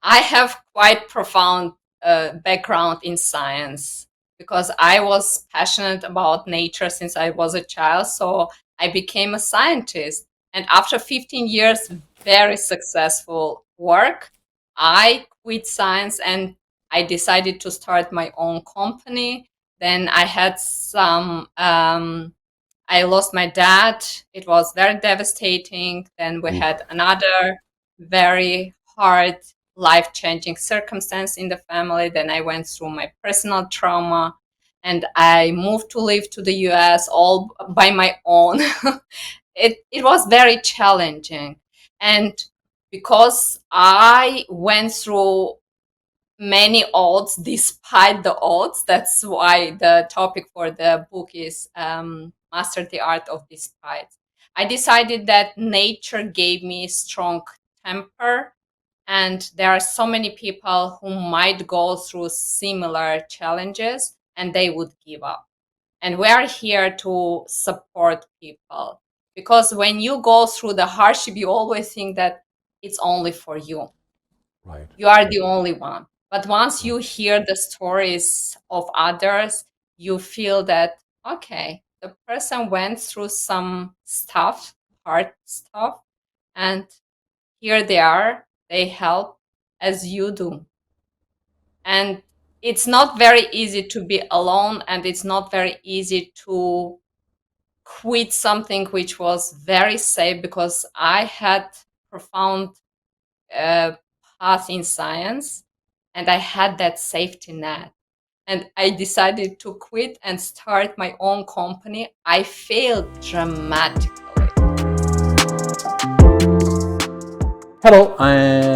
I have quite profound background in science because I was passionate about nature since I was a child. So I became a scientist. And after 15 years, very successful work, I quit science and I decided to start my own company. Then I had I lost my dad. It was very devastating. Then we Oof. had another very hard, life changing circumstance in the family. Then I went through my personal trauma and I moved to live to the US all by my own. It was very challenging. And because I went through many odds despite the odds, that's why the topic for the book is Master the Art of Despite. I decided that nature gave me strong temper, and there are so many people who might go through similar challenges and they would give up. And we are here to support people because when you go through the hardship, you always think that it's only for you. Right. You are the only one. But once you hear the stories of others, you feel that, okay, the person went through some stuff, hard stuff, and here they are, they help as you do. And it's not very easy to be alone, and it's not very easy to quit something which was very safe because I had profound path in science and I had that safety net. And I decided to quit and start my own company. I failed dramatically. Hello,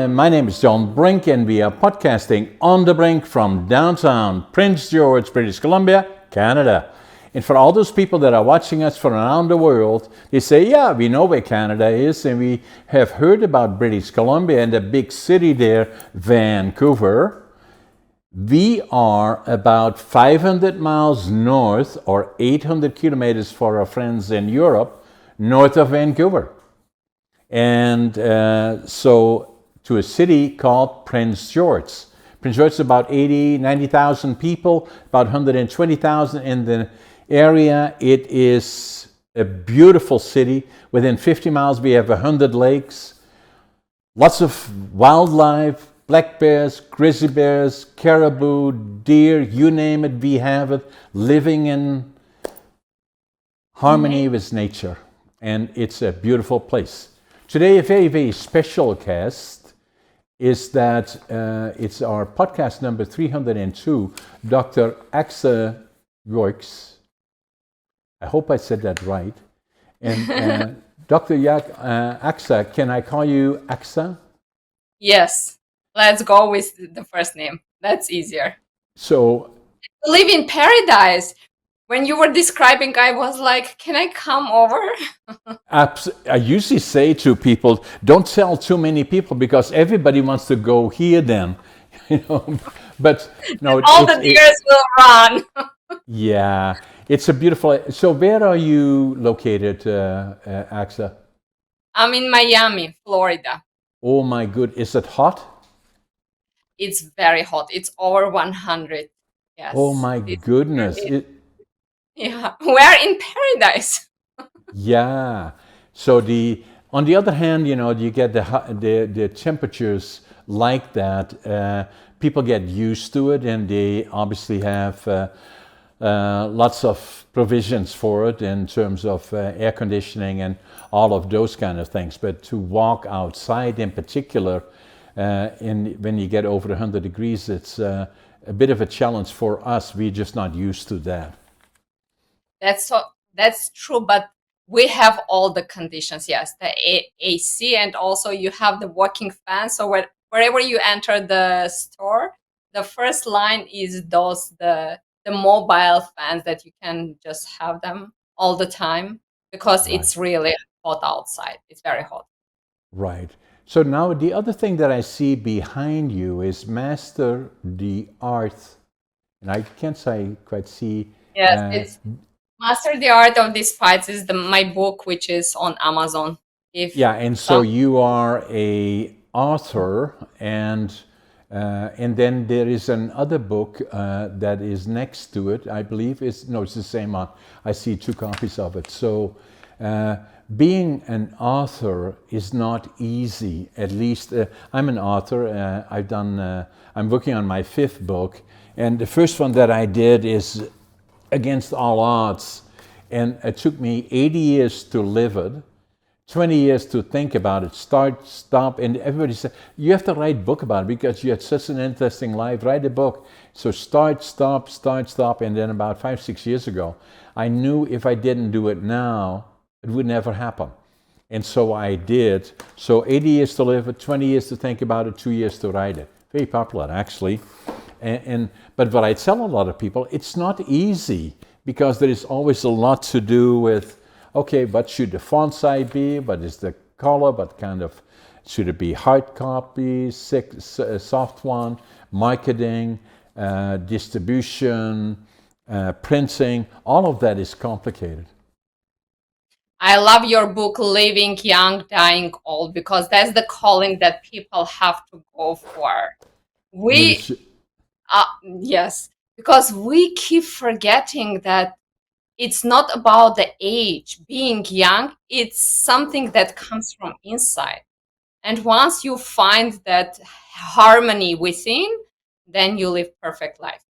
my name is John Brink, and we are podcasting on the Brink from downtown Prince George, British Columbia, Canada. And for all those people that are watching us from around the world, they say, yeah, we know where Canada is, and we have heard about British Columbia and the big city there, Vancouver. We are about 500 miles north, or 800 kilometers for our friends in Europe, north of Vancouver. And so to a city called Prince George. Prince George is about 80, 90,000 people, about 120,000 in the area. It is a beautiful city. Within 50 miles, we have 100 lakes, lots of wildlife, black bears, grizzly bears, caribou, deer, you name it, we have it, living in harmony with nature. And it's a beautiful place. Today, a very, very special guest is that it's our podcast number 302, Dr. Axa Yox. I hope I said that right. And Dr. Axa, can I call you Axa? Yes, let's go with the first name. That's easier. So, Live in paradise. When you were describing, I was like, can I come over? I usually say to people, don't tell too many people because everybody wants to go here then. You know, but no, All the deers will run. yeah, it's a beautiful. So, where are you located, Axa? I'm in Miami, Florida. Oh my good, is it hot? It's very hot. It's over 100. Oh Yes. my goodness, Yeah, we're in paradise. yeah. So on the other hand, you know, you get the temperatures like that. People get used to it, and they obviously have lots of provisions for it in terms of air conditioning and all of those kind of things. But to walk outside in particular, when you get over 100 degrees, it's a bit of a challenge for us. We're just not used to that. That's true, but we have all the conditions. Yes, the AC, and also you have the working fan. So wherever you enter the store, the first line is the mobile fans that you can just have them all the time because Right. it's really hot outside. It's very hot. Right. So now the other thing that I see behind you is Master the Art, and I can't say quite see. Yes, Uh, it's Master the Art of Despite is my book, which is on Amazon. If yeah, and so some you are a author, and And then there is another book that is next to it, I believe. It's the same one. I see two copies of it. So uh, being an author is not easy. At least I'm an author. I'm working on my fifth book. And the first one that I did is against all odds. And it took me 80 years to live it, 20 years to think about it, start, stop, and everybody said, you have to write a book about it because you had such an interesting life, write a book. So start, stop, and then about 5, 6 years ago, I knew if I didn't do it now, it would never happen. And so I did. So 80 years to live it, 20 years to think about it, 2 years to write it. Very popular, actually. But what I tell a lot of people, it's not easy because there is always a lot to do with, okay, what should the font size be? What is the color? What kind of, should it be hard copy, soft one, marketing, distribution, printing? All of that is complicated. I love your book, Living Young, Dying Old, because that's the calling that people have to go for. I mean, We, yes, because we keep forgetting that it's not about the age. Being young, it's something that comes from inside. And once you find that harmony within, then you live perfect life.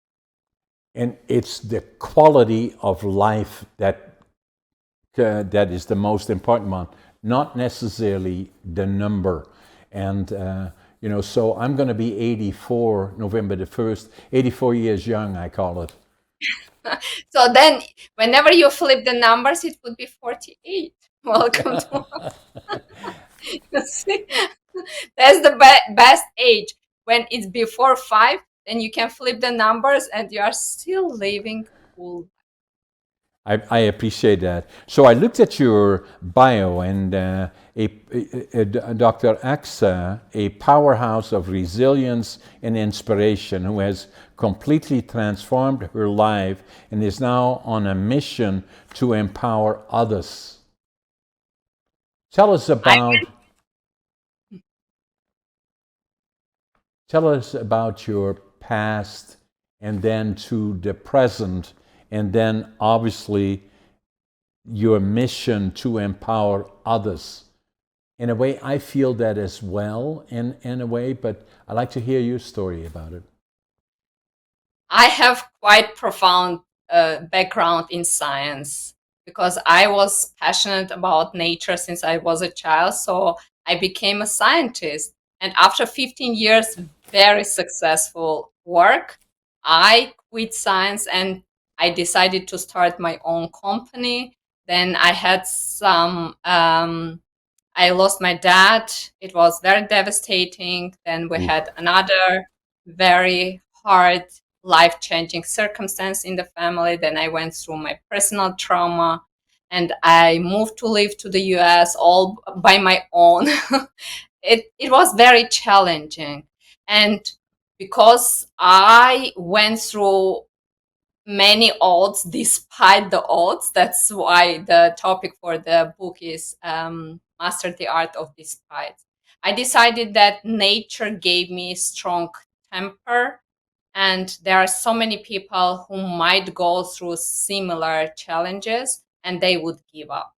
and it's the quality of life that is the most important one, not necessarily the number. And so I'm going to be 84 November the 1st, 84 years young, I call it. So then, whenever you flip the numbers, it would be 48. Welcome to see, that's the best age. When it's before 5, then you can flip the numbers and you are still living full. I appreciate that. So I looked at your bio, and Dr. Axa, a powerhouse of resilience and inspiration, who has completely transformed her life and is now on a mission to empower others. Tell us I about Tell us about your past and then to the present, and then obviously your mission to empower others. In a way, I feel that as well, in a way, but I'd like to hear your story about it. I have quite profound background in science because I was passionate about nature since I was a child. So I became a scientist. And after 15 years, very successful work, I quit science and I decided to start my own company. Then I had I lost my dad. It was very devastating. Then we Oof. had another very hard, life changing circumstance in the family. Then I went through my personal trauma and I moved to live to the US all by my own. It was very challenging. And because I went through many odds despite the odds, that's why the topic for the book is Master the Art of Despite. I decided that nature gave me strong temper, and there are so many people who might go through similar challenges and they would give up.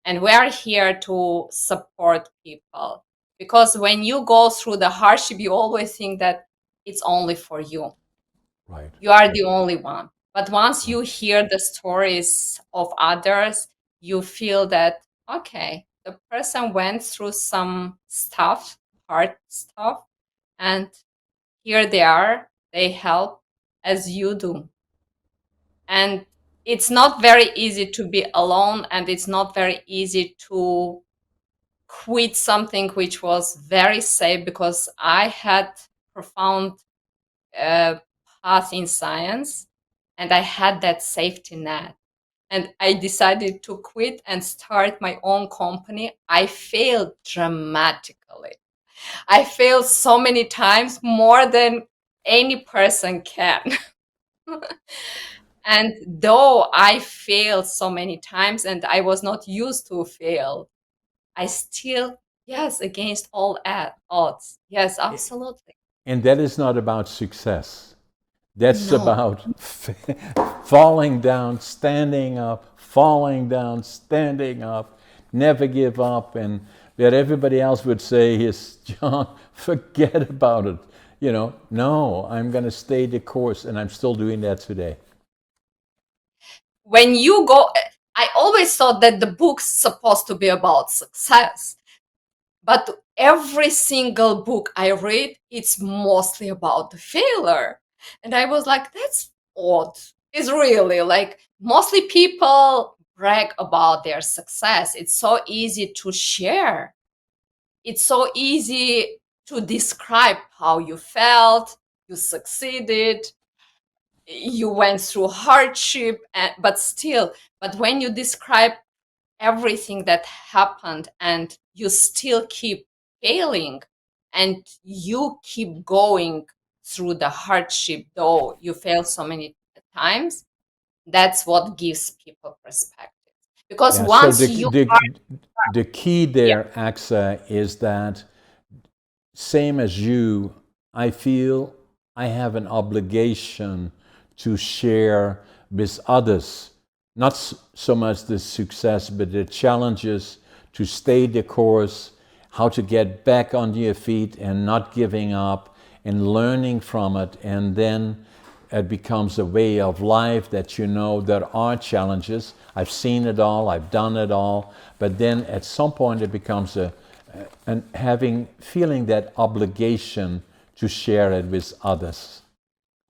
And we are here to support people because when you go through the hardship, you always think that it's only for you. Right, You are the only one. But once right. you hear the stories of others, you feel that, okay, the person went through some stuff, hard stuff, and here they are, they help as you do. And it's not very easy to be alone, and it's not very easy to quit something which was very safe because I had profound uh, path in science and I had that safety net. And I decided to quit and start my own company. I failed dramatically. I failed so many times, more than any person can. And though I failed so many times and I was not used to fail, I still, yes, against all odds. Yes, absolutely. And that is not about success. That's No. about falling down, standing up, falling down, standing up, never give up. And what everybody else would say is, John, forget about it. You know, no, I'm going to stay the course, and I'm still doing that today. When you go, I always thought that the book's supposed to be about success, but every single book I read, it's mostly about the failure. And I was like, that's odd. It's really like mostly people brag about their success. It's so easy to share. It's so easy to describe how you felt, you succeeded, you went through hardship, but when you describe everything that happened and you still keep failing and you keep going through the hardship, though you fail so many times, that's what gives people perspective. Because Yeah. So once you are, the key yeah, there, Axa, is that same as you, I feel I have an obligation to share with others, not so much the success, but the challenges, to stay the course, how to get back on your feet and not giving up and learning from it. And then it becomes a way of life that you know there are challenges. I've seen it all, I've done it all, but then at some point it becomes and feeling that obligation to share it with others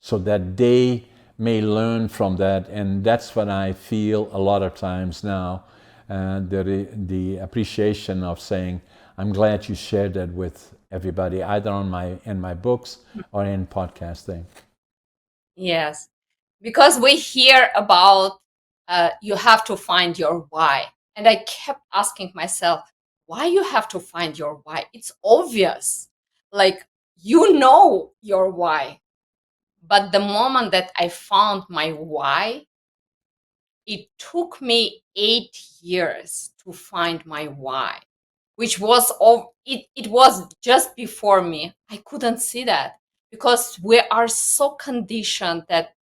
so that they may learn from that. And that's what I feel a lot of times now, the appreciation of saying, I'm glad you shared that with everybody, either in my books or in podcasting. yes, because we hear about you have to find your why. And I kept asking myself, why you have to find your why? It's obvious. Like, you know your why. But the moment that I found my why, it took me 8 years to find my why, which was it was just before me. I couldn't see that because we are so conditioned that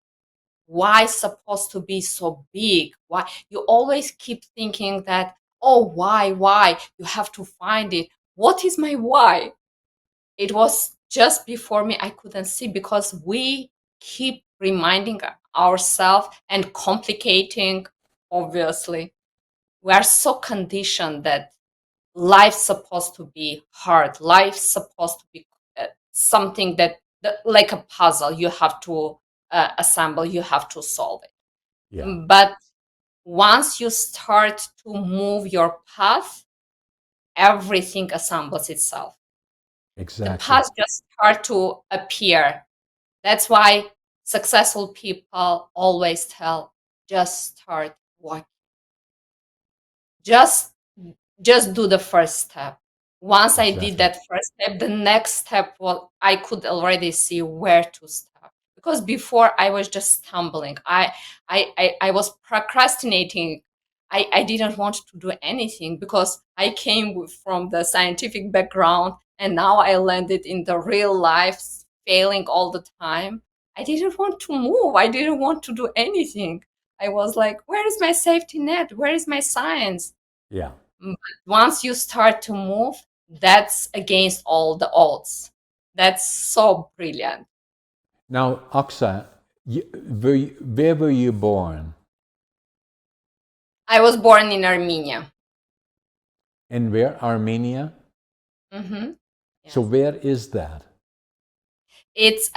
why supposed to be so big? Why you always keep thinking that, oh, why? You have to find it. What is my why? It was just before me. I couldn't see because we keep reminding ourselves and complicating, obviously. We are so conditioned that life's supposed to be hard. Life's supposed to be something that like a puzzle you have to assemble, you have to solve it. Yeah, But once you start to move your path, everything assembles itself. The exactly. path just start to appear. That's why successful people always tell, just start walking. Just just do the first step. Once I did Exactly. that first step, the next step, well, I could already see where to start. Because before I was just stumbling. I was procrastinating. I didn't want to do anything because I came from the scientific background and now I landed in the real life, failing all the time. I didn't want to move. I didn't want to do anything. I was like, where is my safety net? Where is my science? Yeah. But once you start to move, that's against all the odds. That's so brilliant. Now, Aksa, where were you born? I was born in Armenia. And where? Armenia? Hmm. So Yes. where is that? It's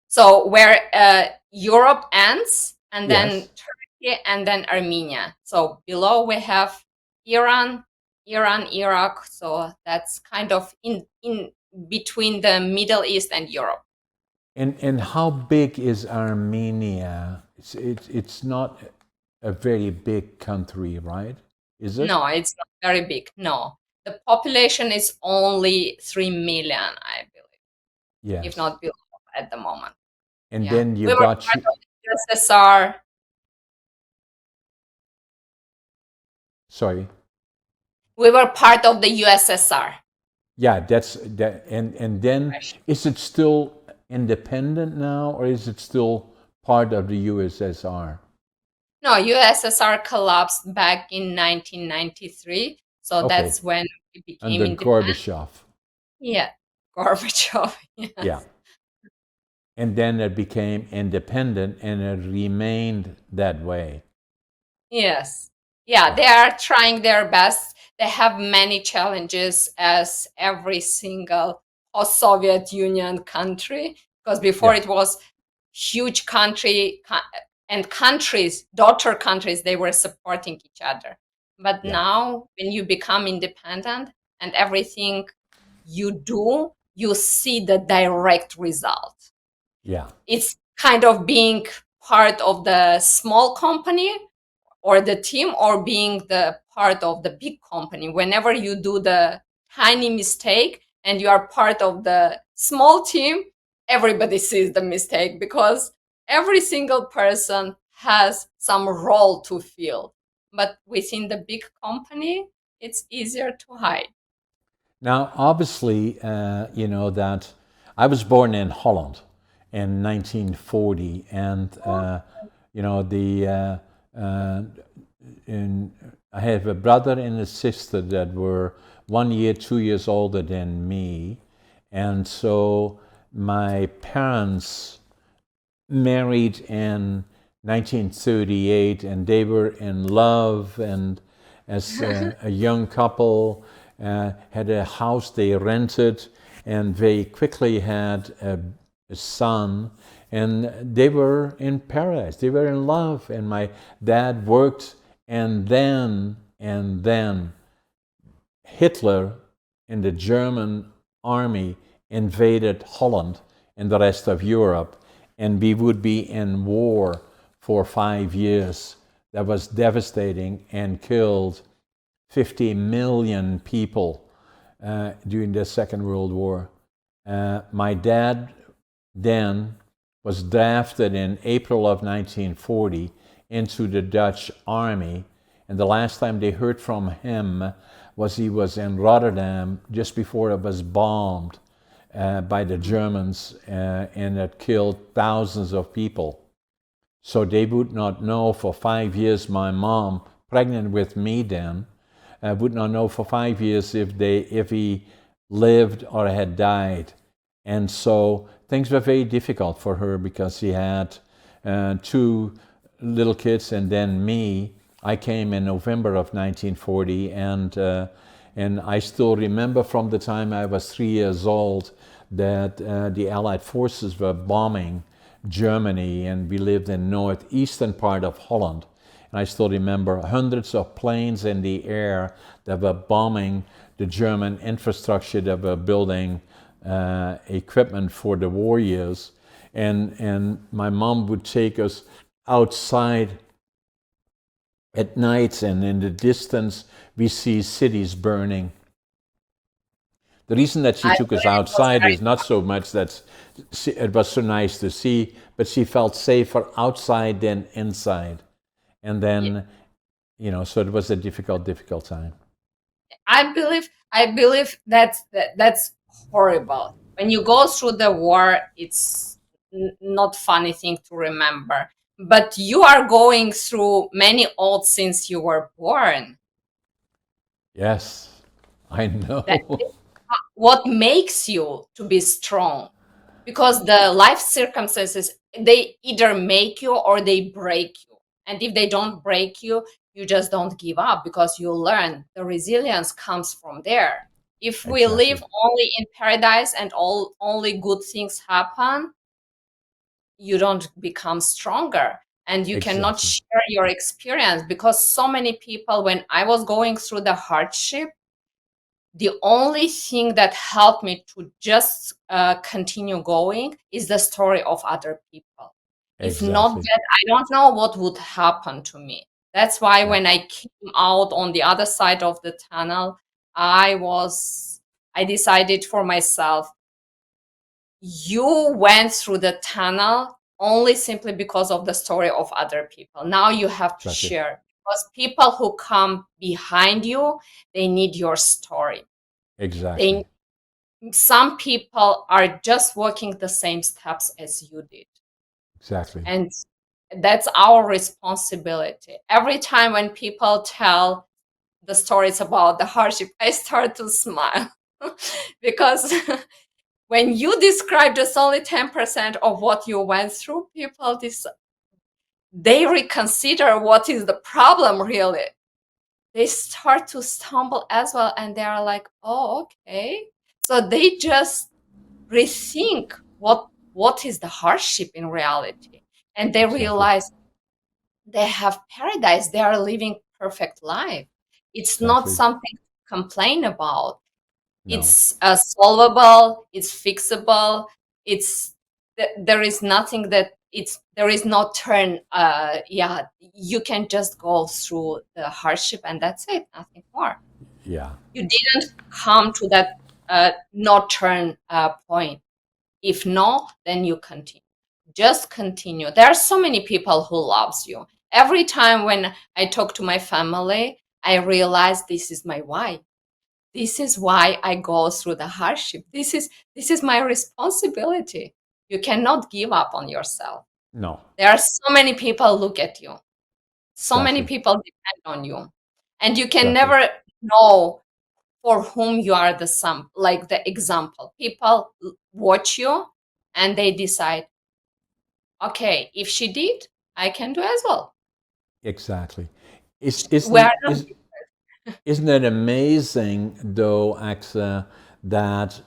so where Europe ends and then Yes. Turkey and then Armenia. So below we have Iran, Iraq. So that's kind of in between the Middle East and Europe. And how big is Armenia? It's not a very big country, right? Is it? No, it's not very big. No. The population is only 3 million, I believe, if Yes. not below at the moment. And Yeah. then you We were got part of the USSR. sorry. We were part of the USSR. Yeah, that's that. And then is it still independent now, or is it still part of the USSR? No, USSR collapsed back in 1993, so Okay, that's when we became under independent. Gorbachev. Yeah, Gorbachev. Yeah, Yes. and then it became independent, and it remained that way. Yes. Yeah, Yeah, they are trying their best. They have many challenges as every single post-Soviet Union country, because before yeah, it was huge country and countries, daughter countries, they were supporting each other. But yeah, now when you become independent and everything you do, you see the direct result. yeah. It's kind of being part of the small company or the team or being the part of the big company. Whenever you do the tiny mistake and you are part of the small team, everybody sees the mistake because every single person has some role to fill. But within the big company, it's easier to hide. Now, obviously, you know that I was born in Holland in 1940, and you know in, I have a brother and a sister that were 1 year, 2 years older than me, and so my parents married in 1938, and they were in love, and as a young couple had a house they rented, and they quickly had a son, and they were in paradise, they were in love, and my dad worked, and then Hitler and the German army invaded Holland and the rest of Europe, and we would be in war for 5 years. That was devastating and killed 50 million people during the Second World War. My dad then was drafted in April of 1940 into the Dutch army, and the last time they heard from him was he was in Rotterdam just before it was bombed by the Germans, and it killed thousands of people. So they would not know for 5 years. My mom, pregnant with me then, would not know for 5 years if he lived or had died. And so things were very difficult for her because she had two little kids and then me. I came in November of 1940, and I still remember from the time I was 3 years old that the Allied forces were bombing Germany, and we lived in northeastern part of Holland. And I still remember hundreds of planes in the air that were bombing the German infrastructure, that were building equipment for the war years. And my mom would take us outside at night, and in the distance we see cities burning. The reason that she I took us believe it was outside very is not so much that it was so nice to see, but she felt safer outside than inside. And yeah. then, so it was a difficult time. I believe that's horrible. When you go through the war, it's not funny thing to remember. But you are going through many odds since you were born. Yes, I That know. what makes you to be strong, because the life circumstances, they either make you or they break you, and if they don't break you, you just don't give up because you learn. The resilience comes from there. If we live Exactly. only in paradise and only good things happen, you don't become stronger, and you cannot Exactly. share your experience, because so many people, when I was going through the hardship, the only thing that helped me to just continue going is the story of other people. If not Exactly. that, I don't know what would happen to me. That's why Yeah. when I came out on the other side of the tunnel, I was, I decided for myself, you went through the tunnel only simply because of the story of other people. Now you have to Exactly. share, because people who come behind you, they need your story. They Exactly. some people are just walking the same steps as you did. Exactly. And that's our responsibility. Every time when people tell the stories about the hardship, I start to smile because when you describe just only 10% of what you went through, people they reconsider what is the problem really. They start to stumble as well, and they are like, oh, okay. So they just rethink what is the hardship in reality, and they Exactly. realize they have paradise. They are living perfect life. It's not Exactly. something to complain about. No. It's solvable. It's fixable. It's there is nothing that it's there is no turn. Yeah, you can just go through the hardship, and that's it. Nothing more. Yeah. You didn't come to that no turn point. If no, then you continue. Just continue. There are so many people who loves you. Every time when I talk to my family, I realize this is my why. This is why I go through the hardship. This is my responsibility. You cannot give up on yourself. No. There are so many people look at you. So many Exactly. people depend on you. And you can Exactly. never know for whom you are the sum, like the example. People watch you and they decide, okay, if she did, I can do as well. Exactly. We are not. Isn't it amazing, though, Axa, that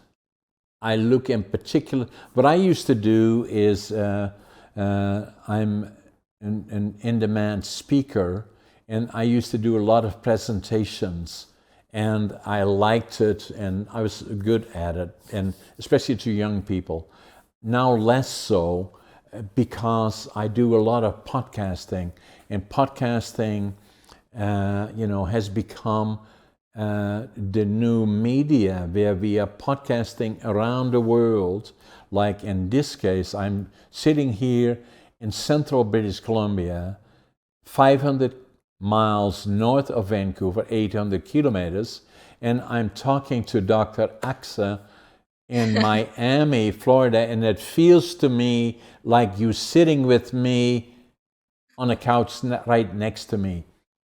I look in particular? What I used to do is I'm an in-demand speaker, and I used to do a lot of presentations, and I liked it, and I was good at it, and especially to young people. Now less so, because I do a lot of podcasting, and podcasting has become the new media where we are podcasting around the world. Like in this case, I'm sitting here in central British Columbia, 500 miles north of Vancouver, 800 kilometers, and I'm talking to Dr. Axa in Miami, Florida, and it feels to me like you sitting with me on a couch right next to me.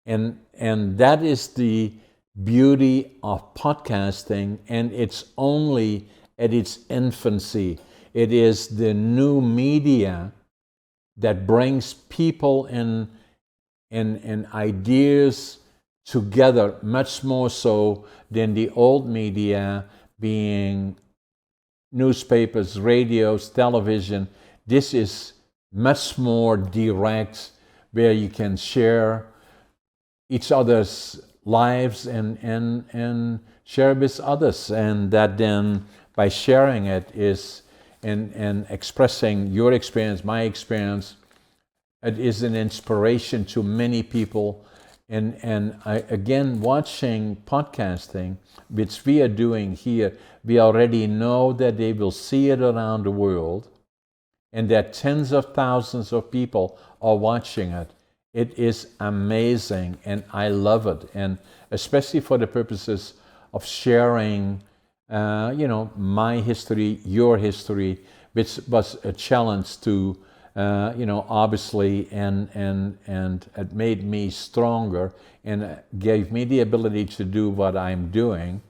And that is the beauty of podcasting, and it's only at its infancy. It is the new media that brings people and ideas together much more so than the old media, being newspapers, radios, television. This is much more direct, where you can share each other's lives and share with others. And that then, by sharing it, is and expressing your experience, my experience, it is an inspiration to many people. And I, again, watching podcasting, which we are doing here, we already know that they will see it around the world, and that tens of thousands of people are watching it. It is amazing, and I love it, and especially for the purposes of sharing, my history, your history, which was a challenge to, obviously, and it made me stronger and gave me the ability to do what I'm doing.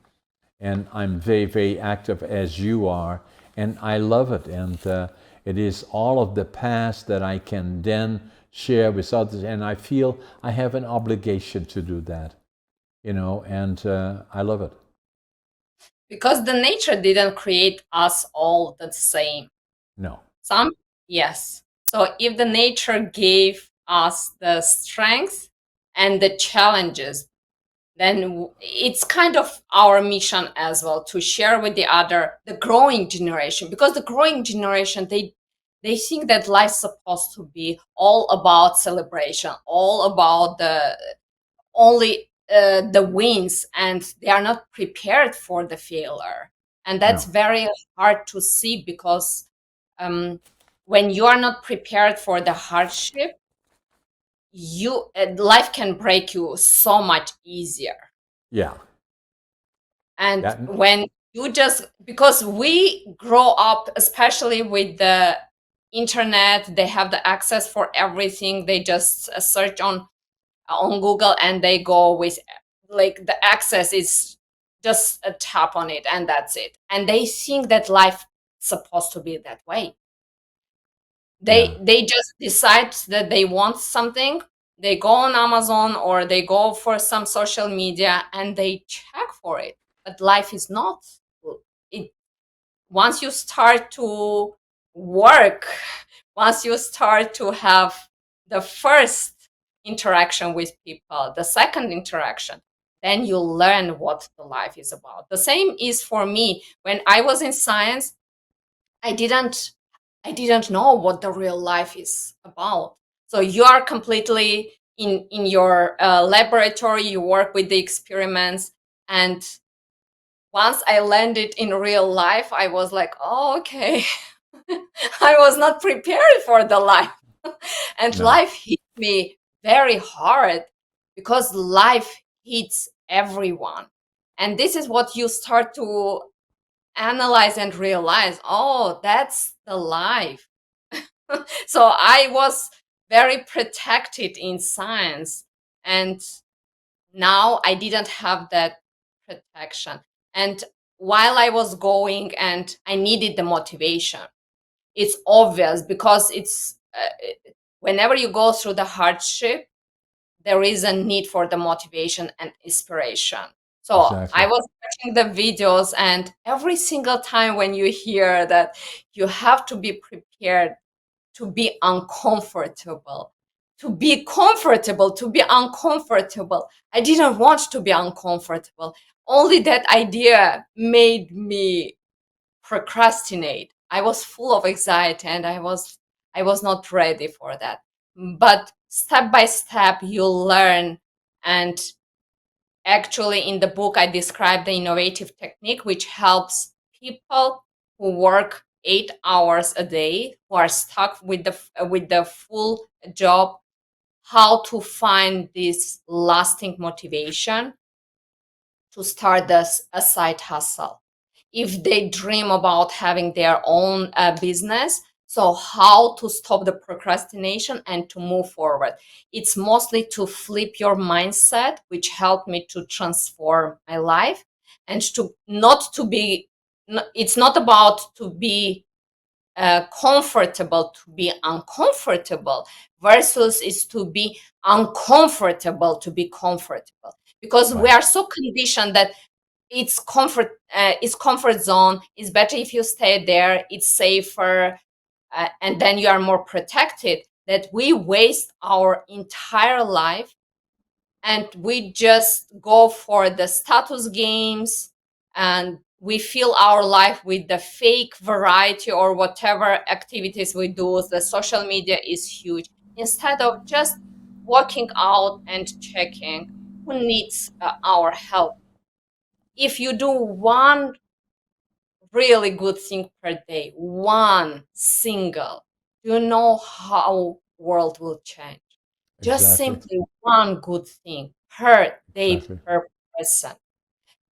And I'm very, very active as you are, and I love it. And it is all of the past that I can then share with others, and I feel I have an obligation to do that, and I love it. Because the nature didn't create us all the same. No. Some, yes. So if the nature gave us the strength and the challenges, then it's kind of our mission as well to share with the growing generation, because the growing generation, they think that life's supposed to be all about celebration, all about the only the wins, and they are not prepared for the failure. And that's No. very hard to see, because um, when you are not prepared for the hardship, you life can break you so much easier. Yeah. And That. when You just, because we grow up, especially with the internet, they have the access for everything. They just search on Google and they go with, like, the access is just a tap on it and that's it. And they think that life is supposed to be that way. Yeah. They just decide that they want something, they go on Amazon or they go for some social media and they check for it. But life is not it. Once you start to work, once you start to have the first interaction with people, the second interaction, then you learn what the life is about. The same is for me. When I was in science, I didn't I didn't know what the real life is about. So you are completely in your laboratory, you work with the experiments, and once I landed in real life, I was like, oh, okay. I was not prepared for the life. And No. life hit me very hard because life hits everyone. And this is what you start to analyze and realize, oh, that's the life. So I was very protected in science. And now I didn't have that protection. And while I was going and I needed the motivation, it's obvious because it's whenever you go through the hardship, there is a need for the motivation and inspiration. So I Exactly. was watching the videos, and every single time when you hear that you have to be prepared to be uncomfortable, to be comfortable, to be uncomfortable. I didn't want to be uncomfortable. Only that idea made me procrastinate. I was full of anxiety and I was not ready for that. But step by step you learn, and actually in the book I describe the innovative technique which helps people who work 8 hours a day, who are stuck with the full job, how to find this lasting motivation to start a side hustle. If they dream about having their own business, so how to stop the procrastination and to move forward. It's mostly to flip your mindset, which helped me to transform my life, and to not to be it's not about to be comfortable to be uncomfortable, versus is to be uncomfortable to be comfortable, because we Right. are so conditioned that it's comfort zone, it's better if you stay there, it's safer, and then you are more protected, that we waste our entire life and we just go for the status games, and we fill our life with the fake variety or whatever activities we do. The social media is huge, instead of just walking out and checking who needs our help. If you do one really good thing per day, one single, do you know how world will change? Just Exactly. simply one good thing per day Exactly. per person.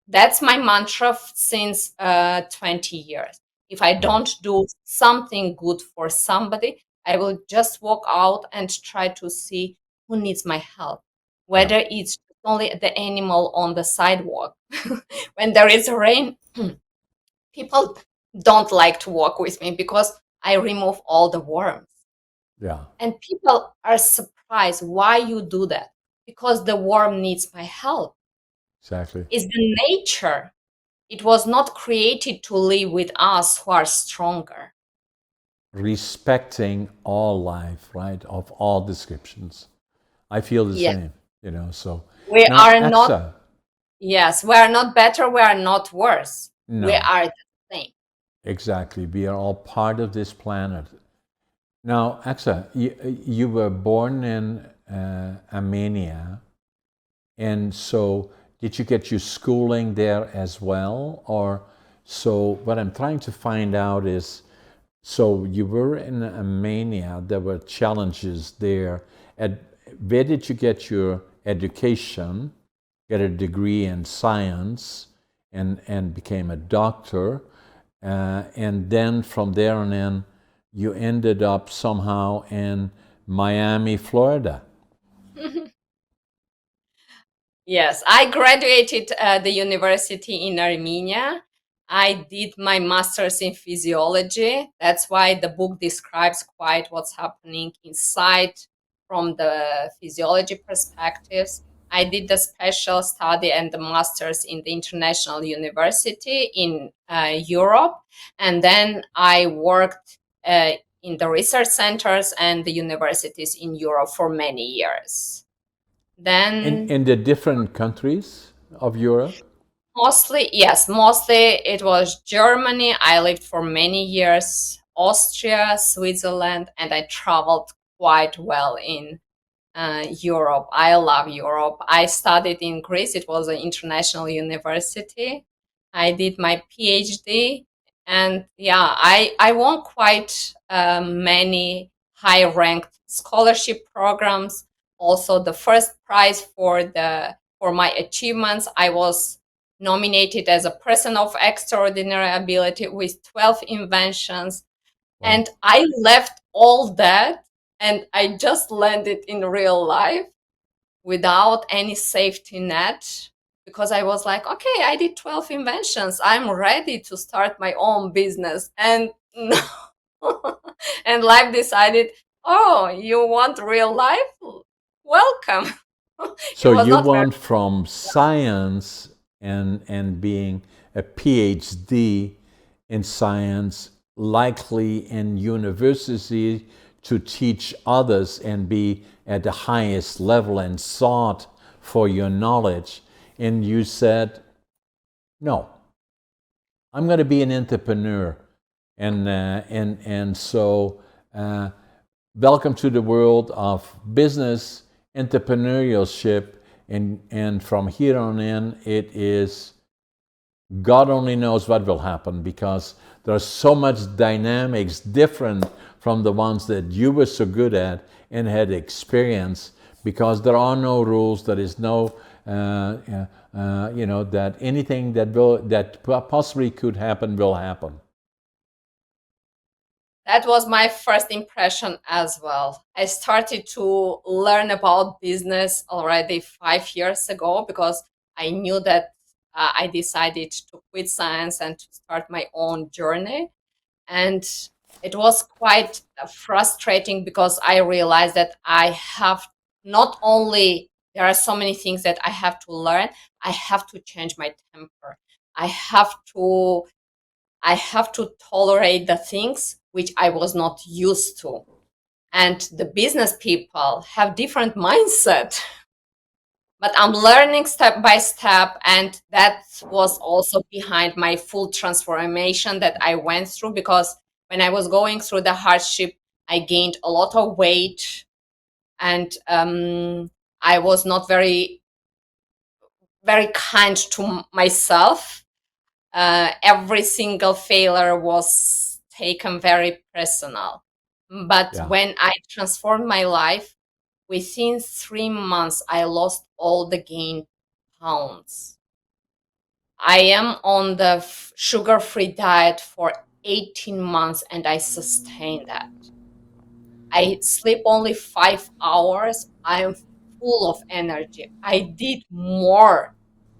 That's my mantra since 20 years. If I Right. don't do something good for somebody, I will just walk out and try to see who needs my help. Yeah. Whether it's only the animal on the sidewalk. When there is rain, people don't like to walk with me because I remove all the worms. Yeah. And people are surprised why you do that. Because the worm needs my help. Exactly. It's the nature. It was not created to live with us who are stronger. Respecting all life, right, of all descriptions. I feel the Yes. same, so We now are not, Axa. yes, we are not better, we are not worse. We No, are the same. exactly. We are all part of this planet. Now, Axa, you were born in Armenia, and so did you get your schooling there as well? Or so what I'm trying to find out is, so you were in Armenia, there were challenges there. At, where did you get your education, get a degree in science? and became a doctor. And then from there on in, you ended up somehow in Miami, Florida. Yes, I graduated the university in Armenia. I did my master's in physiology. That's why the book describes quite what's happening inside from the physiology perspectives. I did the special study and the master's in the international university in Europe. And then I worked in the research centers and the universities in Europe for many years. Then In the different countries of Europe? mostly, yes, mostly it was Germany. I lived for many years, Austria, Switzerland, and I traveled quite well in Europe. I love Europe. I studied in Greece. It was an international university. I did my PhD, and yeah, I won quite many high-ranked scholarship programs. Also, the first prize for my achievements, I was nominated as a person of extraordinary ability with 12 inventions, Wow. and I left all that and I just landed in real life without any safety net because I was like, okay, I did 12 inventions. I'm ready to start my own business. And no. And life decided, oh, you want real life? Welcome. It So was you not very. went from science and being a PhD in science, likely in university to teach others and be at the highest level and sought for your knowledge. And you said, no, I'm going to be an entrepreneur. And so uh, welcome to the world of business entrepreneurship, and from here on in, it is God only knows what will happen because there's so much dynamics different from the ones that you were so good at and had experience, because there are no rules. There is no that anything that possibly could happen will happen. That was my first impression as well. I started to learn about business already 5 years ago because I knew that I decided to quit science and to start my own journey. And it was quite frustrating because I realized that I have not only, there are so many things that I have to learn, I have to change my temper. I have to I have to tolerate the things which I was not used to. And the business people have different mindset. But I'm learning step by step, and that was also behind my full transformation that I went through because when I was going through the hardship, I gained a lot of weight, and I was not very kind to myself. Every single failure was taken very personal. But Yeah. when I transformed my life, within 3 months, I lost all the gained pounds. I am on the sugar free diet for 18 months and I sustained that. I sleep only 5 hours. I am full of energy. I did more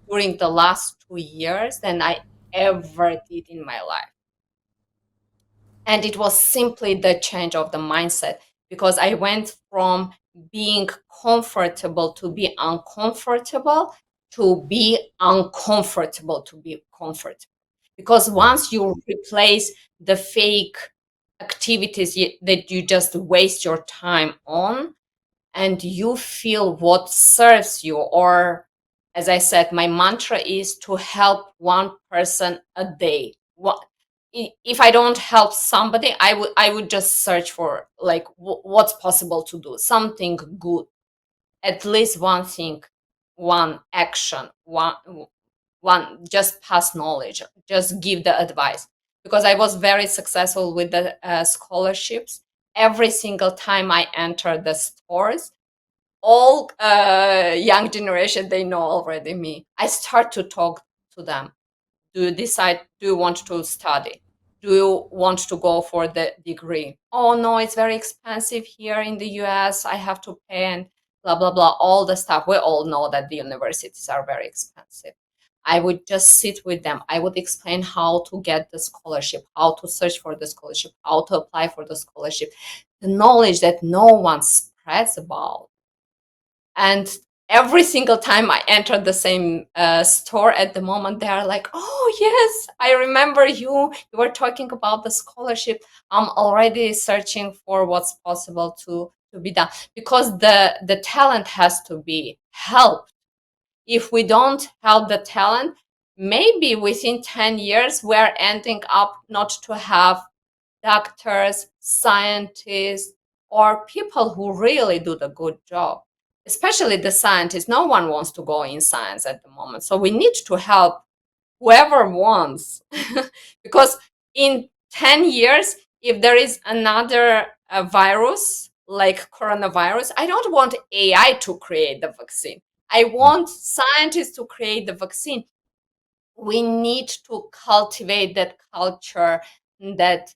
during the last 2 years than I ever did in my life. And it was simply the change of the mindset because I went from being comfortable to be uncomfortable to be uncomfortable to be comfortable. Because Yeah. once you replace the fake activities that you just waste your time on, and you feel what serves you, or as I said, my mantra is to help one person a day. If I don't help somebody, I would just search for like what's possible to do, something good, at least one thing, one action, one just pass knowledge, just give the advice. Because I was very successful with the scholarships. Every single time I enter the stores, all young generation, they know already me. I start to talk to them. Do you decide, do you want to study? Do you want to go for the degree? Oh no, it's very expensive here in the US. I have to pay and blah, blah, blah, all the stuff. We all know that the universities are very expensive. I would just sit with them. I would explain how to get the scholarship, how to search for the scholarship, how to apply for the scholarship, the knowledge that no one spreads about. And every single time I enter the same store at the moment, they are like, oh yes, I remember you were talking about the scholarship. I'm already searching for what's possible to be done, because the talent has to be helped. If we don't help the talent, maybe within 10 years we're ending up not to have doctors, scientists, or people who really do the good job. Especially the scientists. No one wants to go in science at the moment. So we need to help whoever wants. Because in 10 years, if there is another virus like coronavirus, I don't want AI to create the vaccine. I want scientists to create the vaccine. We need to cultivate that culture, that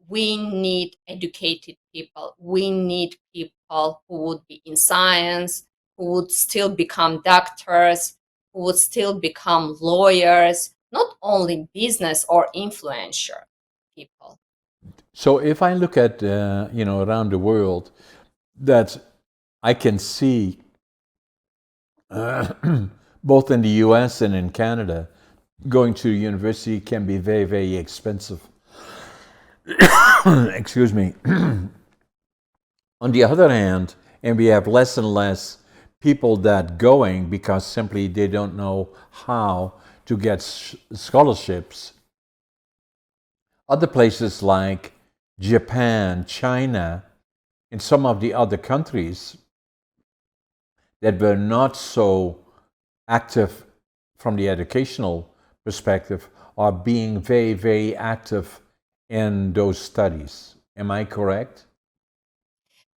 we need educated people. We need people who would be in science, who would still become doctors, who would still become lawyers, not only business or influencer people. So if I look at around the world, that I can see both in the U.S. and in Canada, going to university can be very, very expensive. Excuse me. On the other hand, and we have less and less people that going because simply they don't know how to get scholarships. Other places like Japan, China, and some of the other countries that were not so active from the educational perspective are being very, very active in those studies. Am I correct?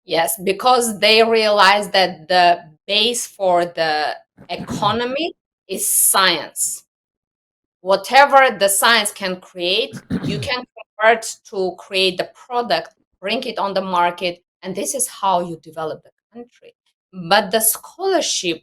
Yes, because they realize that the base for the economy is science. Whatever the science can create, you can convert to create the product, bring it on the market, and this is how you develop the country. But the scholarship,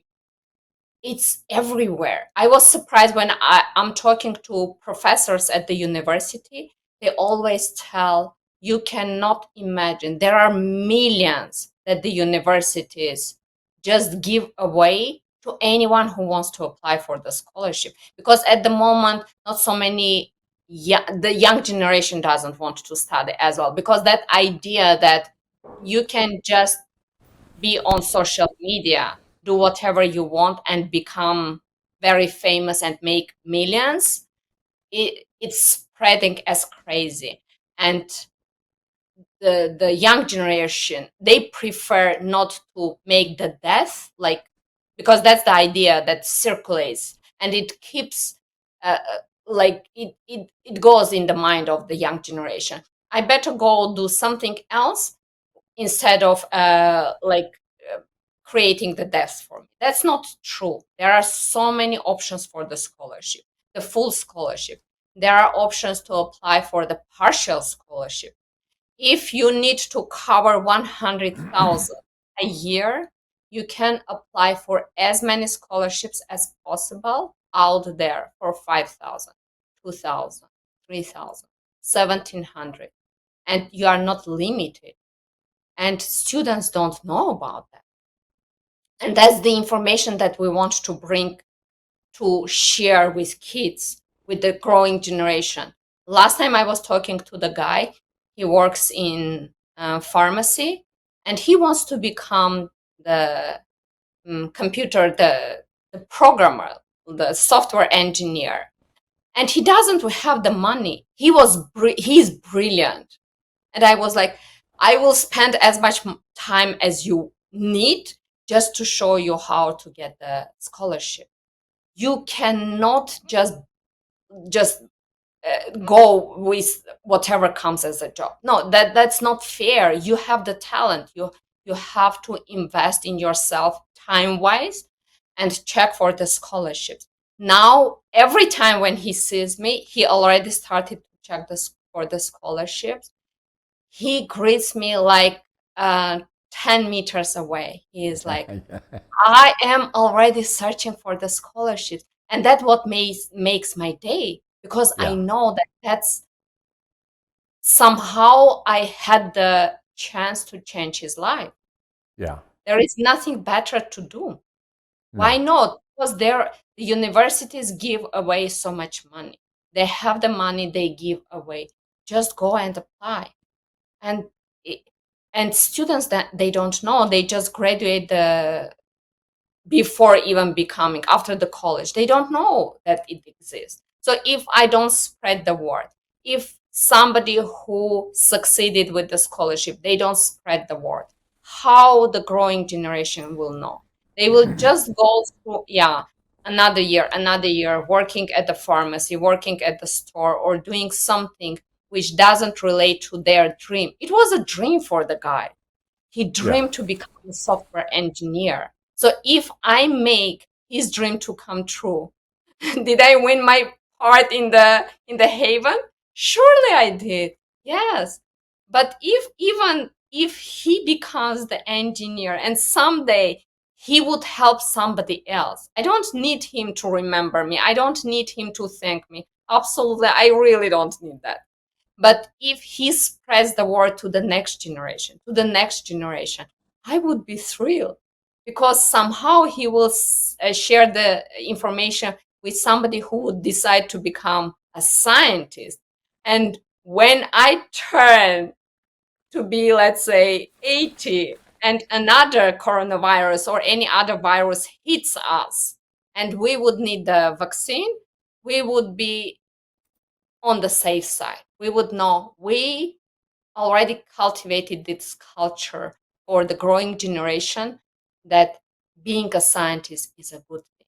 it's everywhere. I was surprised when I'm talking to professors at the university. They always tell, you cannot imagine. There are millions that the universities just give away to anyone who wants to apply for the scholarship. Because at the moment, not so many, the young generation doesn't want to study as well. Because that idea that you can just be on social media, do whatever you want, and become very famous and make millions, it's spreading as crazy. And the young generation, they prefer not to make the death, like, because that's the idea that circulates, and it keeps like it goes in the mind of the young generation. I better go do something else instead of creating the desk for me. That's not true. There are so many options for the scholarship, the full scholarship. There are options to apply for the partial scholarship. If you need to cover 100,000 a year, you can apply for as many scholarships as possible out there for 5,000, 2,000, 3,000, 1,700, and you are not limited. And students don't know about that. And that's the information that we want to bring, to share with kids, with the growing generation. Last time I was talking to the guy, he works in pharmacy, and he wants to become the computer, the programmer, the software engineer. And he doesn't have the money. He's brilliant. And I was like, I will spend as much time as you need just to show you how to get the scholarship. You cannot just go with whatever comes as a job. No, that's not fair. You have the talent. You have to invest in yourself time wise and check for the scholarships. Now, every time when he sees me, he already started to check this for the scholarships. He greets me like 10 meters away. He is like, I am already searching for the scholarships. And that's what makes my day, because I Yeah, know that that's somehow I had the chance to change his life. yeah, There is nothing better to do. Why no, not? Because the universities give away so much money. They have the money they give away. Just go and apply. And i- and students that they don't know, they just graduate the before even becoming after the college, they don't know that it exists. So if I don't spread the word, if somebody who succeeded with the scholarship, they don't spread the word, how the growing generation will know? They will just go through, yeah, another year working at the pharmacy, working at the store, or doing something which doesn't relate to their dream. It was a dream for the guy. He yeah, dreamed to become a software engineer. So if I make his dream to come true, did I win my part in the haven? Surely I did. Yes. But if he becomes the engineer and someday he would help somebody else, I don't need him to remember me. I don't need him to thank me. Absolutely. I really don't need that. But if he spreads the word to the next generation, I would be thrilled, because somehow he will share the information with somebody who would decide to become a scientist. And when I turn to be, let's say, 80, and another coronavirus or any other virus hits us, and we would need the vaccine, we would be on the safe side. We would know we already cultivated this culture for the growing generation, that being a scientist is a good thing,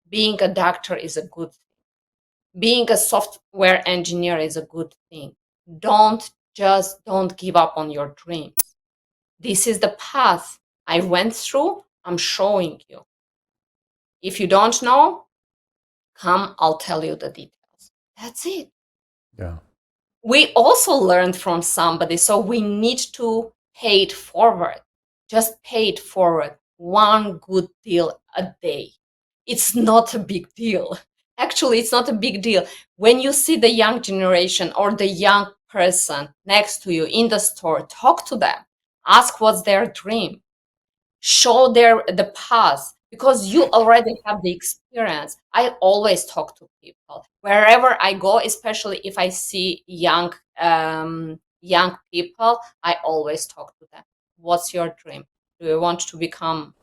being a doctor is a good thing, being a software engineer is a good thing. Don't give up on your dreams. This is the path I went through. I'm showing you. If you don't know, come, I'll tell you the details. That's it. yeah, We also learned from somebody, so we need to pay it forward. Just pay it forward. One good deal a day. It's not a big deal. Actually, it's not a big deal. When you see the young generation or the young person next to you in the store, talk to them. Ask what's their dream, show the path, because you already have the experience. I always talk to people wherever I go, especially if I see young people. I always talk to them. What's your dream? Do you want to become,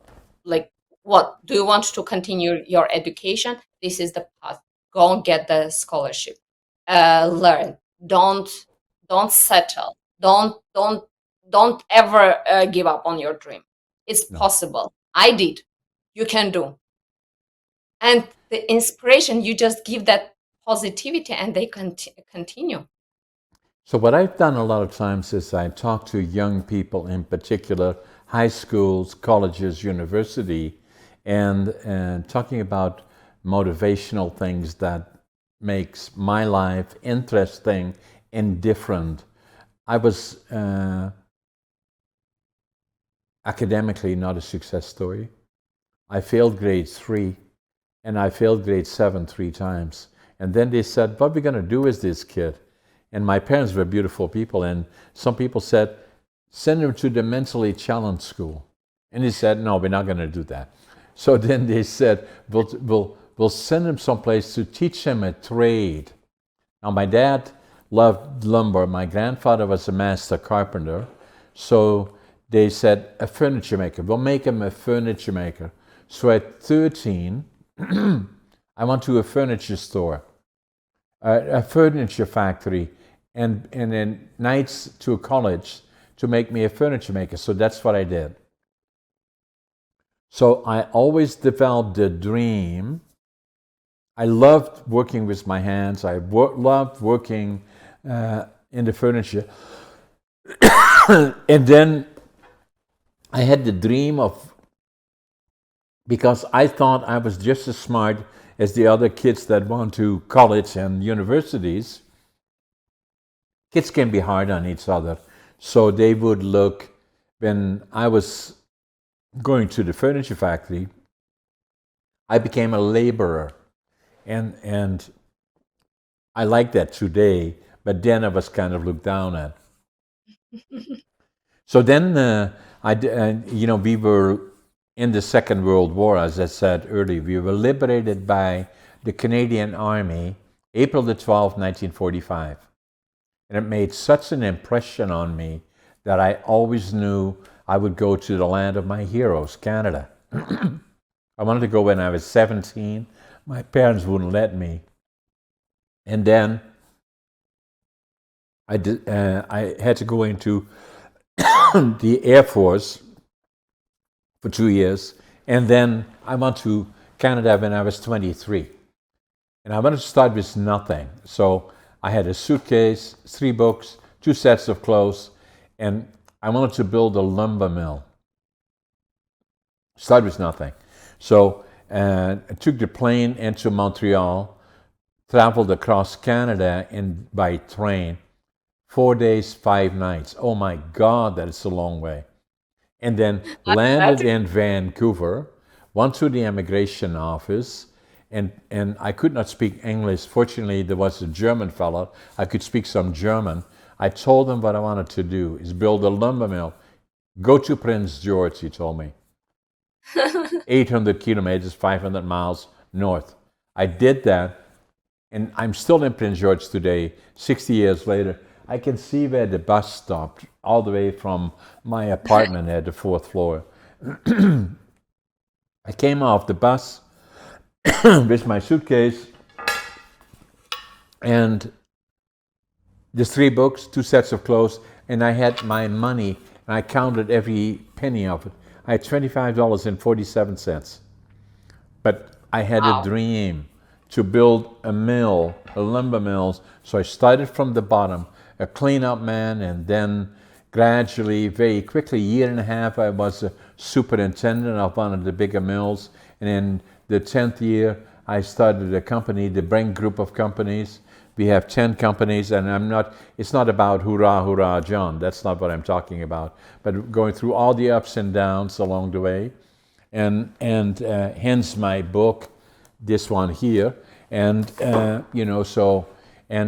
like, what do you want to continue your education? This is the path. Go and get the scholarship. Learn. Don't settle. Don't ever give up on your dream. It's no. possible. I did. You can do. And the inspiration, you just give that positivity, and they continue. So what I've done a lot of times is I talk to young people, in particular high schools, colleges, university, and talking about motivational things that makes my life interesting and different. I was academically not a success story. I failed grade 3 and I failed grade 7 3 times. And then they said, what are we going to do with this kid? And my parents were beautiful people, and some people said, send him to the mentally challenged school. And he said, no, we're not going to do that. So then they said, we'll send him someplace to teach him a trade. Now, my dad loved lumber. My grandfather was a master carpenter. So they said, a furniture maker. We'll make him a furniture maker. So at 13, I went to a furniture store, a furniture factory, and then nights to a college to make me a furniture maker. So that's what I did. So I always developed the dream. I loved working with my hands. I loved working in the furniture. And then I had the dream of, because I thought I was just as smart as the other kids that want to college and universities, kids can be hard on each other. So they would look, when I was going to the furniture factory, I became a laborer. And I like that today, but then I was kind of looked down at. So then, we were in the Second World War, as I said earlier. We were liberated by the Canadian Army, April the 12th, 1945. And it made such an impression on me that I always knew I would go to the land of my heroes, Canada. I wanted to go when I was 17. My parents wouldn't let me. And then I had to go into the Air Force for 2 years. And then I went to Canada when I was 23. And I wanted to start with nothing. So I had a suitcase, 3 books, 2 sets of clothes, and I wanted to build a lumber mill. Start with nothing. So I took the plane into Montreal, traveled across Canada by train, 4 days, 5 nights. Oh my God, that is a long way. And then landed in Vancouver, went to the immigration office, and I could not speak English. Fortunately, there was a German fellow. I could speak some German. I told him what I wanted to do is build a lumber mill. Go to Prince George, he told me. 800 kilometers, 500 miles north. I did that, and I'm still in Prince George today, 60 years later. I can see where the bus stopped, all the way from my apartment at the 4th floor. I came off the bus with my suitcase and the 3 books, 2 sets of clothes, and I had my money, and I counted every penny of it. I had $25.47. But I had a dream to build a mill, a lumber mill. So I started from the bottom, a cleanup man, and then gradually, very quickly, 1.5 years, I was a superintendent of one of the bigger mills. And in the 10th year, I started a company, the Brink group of companies. We have 10 companies, and it's not about hurrah, hurrah, John. That's not what I'm talking about. But going through all the ups and downs along the way. And hence my book, this one here. And, and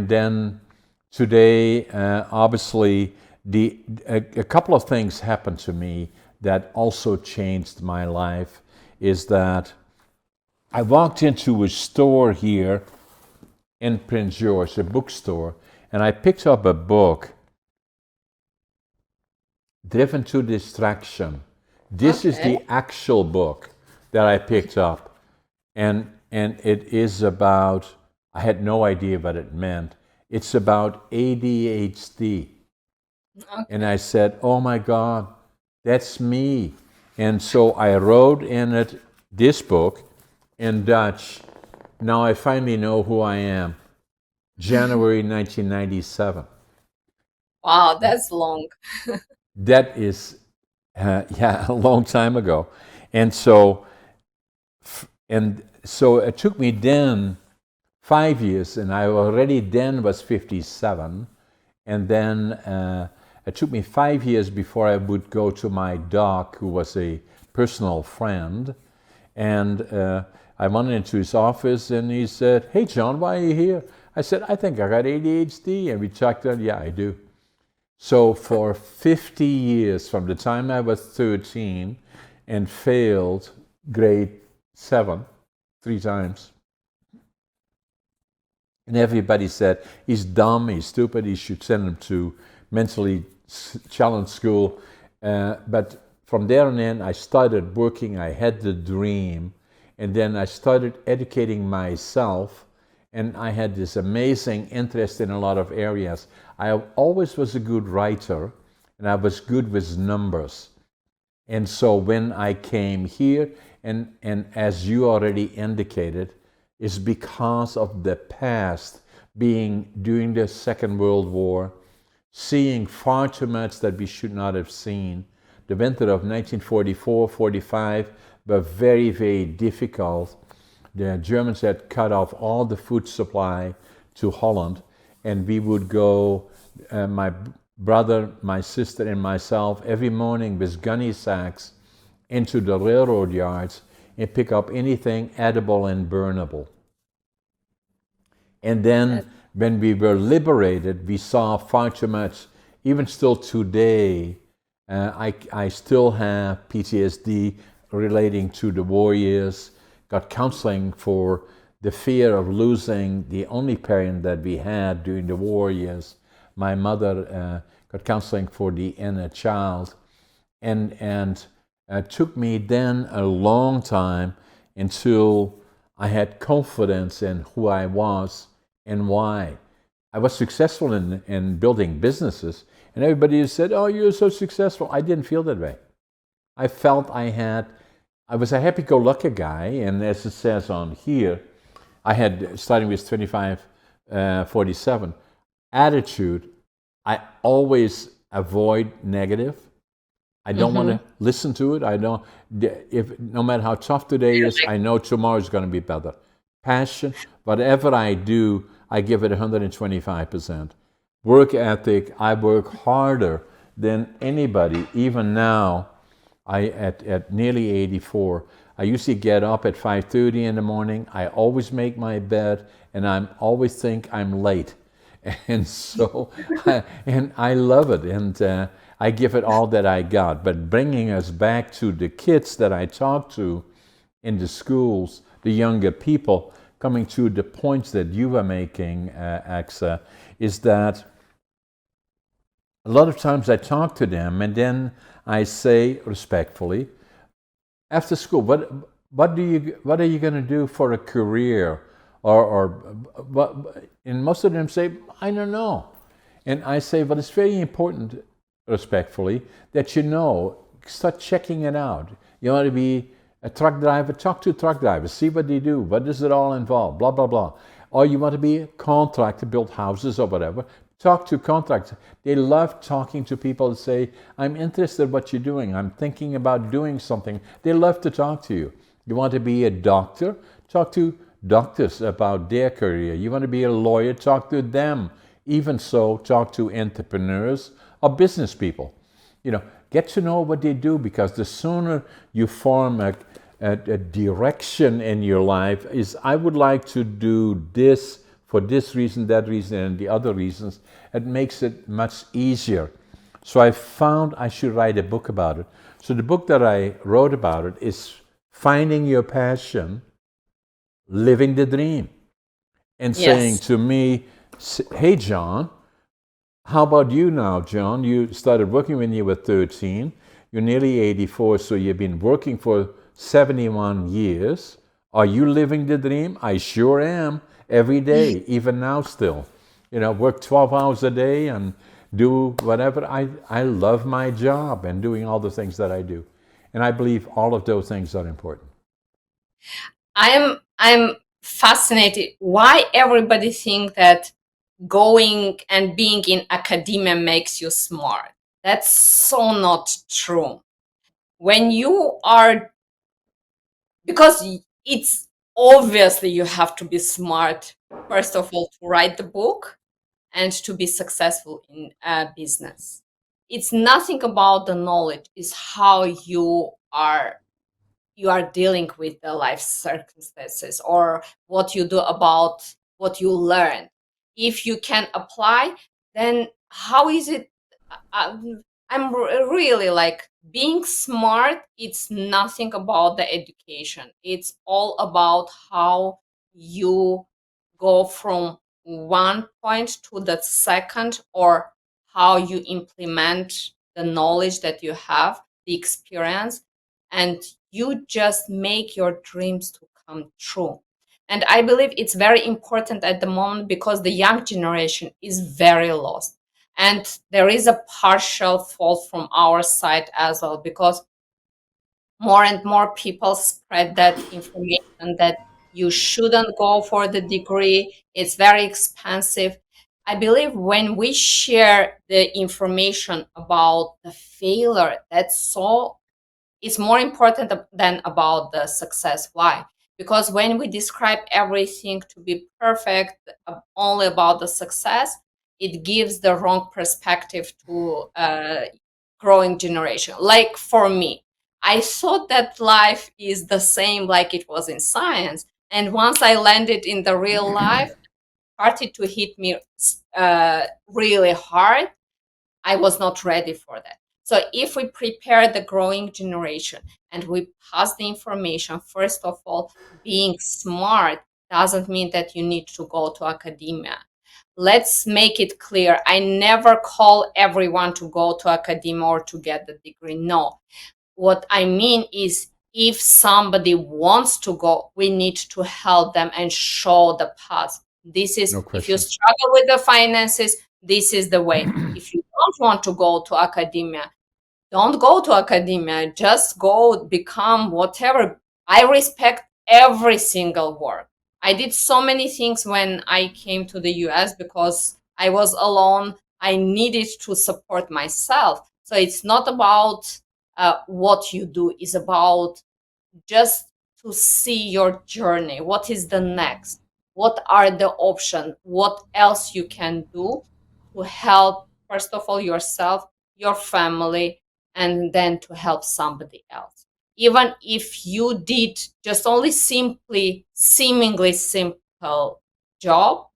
then today, obviously, a couple of things happened to me that also changed my life is that I walked into a store here in Prince George, a bookstore, and I picked up a book, Driven to Distraction. This is the actual book that I picked up, and it is about, I had no idea what it meant. It's about ADHD. And I said, oh my God, that's me. And so I wrote in it this book in Dutch. Now I finally know who I am. January 1997. Wow, that's long. That is, a long time ago. And so it took me then 5 years, and I already then was 57. And then it took me 5 years before I would go to my doc, who was a personal friend. And I went into his office, and he said, hey, John, why are you here? I said, I think I got ADHD. And we checked out, yeah, I do. So for 50 years, from the time I was 13 and failed grade 7 3 times, and everybody said, he's dumb, he's stupid, he should send him to mentally challenged school. But from there on in, I started working, I had the dream, and then I started educating myself, and I had this amazing interest in a lot of areas. I always was a good writer, and I was good with numbers. And so when I came here, and as you already indicated, is because of the past, being during the Second World War, seeing far too much that we should not have seen. The winter of 1944-45 were very, very difficult. the Germans had cut off all the food supply to Holland, and we would go, my brother, my sister, and myself, every morning with gunny sacks into the railroad yards and pick up anything edible and burnable. And then That, when we were liberated, we saw far too much. Even still today, I still have PTSD relating to the war years. Got counseling for the fear of losing the only parent that we had during the war years. My mother got counseling for the inner child, and took me then a long time until I had confidence in who I was and why. I was successful in building businesses, and everybody said, "Oh, you're so successful." I didn't feel that way. I felt I was a happy-go-lucky guy, and as it says on here, I had, starting with 25, 47, attitude. I always avoid negative. I don't want to mm-hmm. listen to it. I don't. If no matter how tough today is, I know tomorrow is going to be better. Passion, whatever I do, I give it 125%. Work ethic, I work harder than anybody. Even now, at nearly 84, I usually get up at 5:30 in the morning. I always make my bed, and I always think I'm late. And so, and I love it, and I give it all that I got. But bringing us back to the kids that I talk to in the schools, the younger people, coming to the points that you were making, Axa, is that a lot of times I talk to them and then I say respectfully, after school, what are you going to do for a career? Or what? And most of them say, I don't know. And I say, but it's very important, respectfully, that you know, start checking it out. You want to be a truck driver, talk to truck drivers, see what they do, what does it all involve, blah, blah, blah. Or you want to be a contractor, build houses or whatever, talk to contractors. They love talking to people that say, I'm interested in what you're doing, I'm thinking about doing something. They love to talk to you. You want to be a doctor, talk to doctors about their career. You want to be a lawyer, talk to them. Even so, talk to entrepreneurs or business people. You know, get to know what they do, because the sooner you form a direction in your life is, I would like to do this for this reason, that reason, and the other reasons, it makes it much easier. So I found I should write a book about it. So the book that I wrote about it is Finding Your Passion, Living the Dream. And saying Yes. to me, hey, John, how about you now, John? You started working when you were 13. You're nearly 84, so you've been working for 71 years. Are you living the dream? I sure am. Every day, even now still. You know, work 12 hours a day and do whatever. I love my job and doing all the things that I do. And I believe all of those things are important. I'm fascinated why everybody think that going and being in academia makes you smart. That's so not true. When you are, because it's obviously you have to be smart, first of all, to write the book and to be successful in a business. It's nothing about the knowledge, it's how you are dealing with the life circumstances or what you do about what you learn. If you can apply, then how is it? I'm really like being smart. It's nothing about the education. It's all about how you go from one point to the second, or how you implement the knowledge that you have, the experience, and you just make your dreams to come true. And I believe it's very important at the moment because the young generation is very lost, and there is a partial fault from our side as well, because more and more people spread that information that you shouldn't go for the degree, it's very expensive. I believe when we share the information about the failure, that's so, it's more important than about the success. Why? Because when we describe everything to be perfect, only about the success, it gives the wrong perspective to growing generation. Like for me, I thought that life is the same like it was in science. And once I landed in the real life, started to hit me really hard. I was not ready for that. So if we prepare the growing generation and we pass the information, first of all, being smart doesn't mean that you need to go to academia. Let's make it clear. I never call everyone to go to academia or to get the degree. No. What I mean is, if somebody wants to go, we need to help them and show the path. This is, No if you question. struggle with the finances, this is the way. If you don't want to go to academia, don't go to academia. Just go become whatever. I respect every single work. I did so many things when I came to the US because I was alone. I needed to support myself. So it's not about what you do, it's about just to see your journey. What is the next? What are the options? What else you can do to help, first of all, yourself, your family, and then to help somebody else. Even if you did just only simply, seemingly simple job,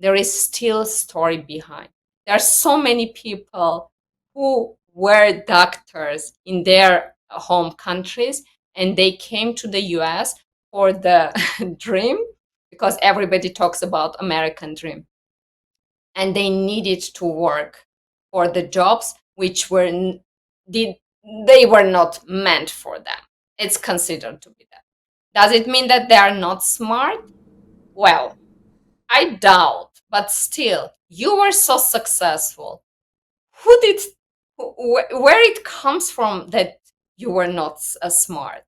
there is still a story behind. There are so many people who were doctors in their home countries and they came to the US for the dream, because everybody talks about American dream, and they needed to work for the jobs which did they were not meant for them. It's considered to be that. Does it mean that they are not smart? Well, I doubt, but still, you were so successful. Who did, where it comes from that you were not smart?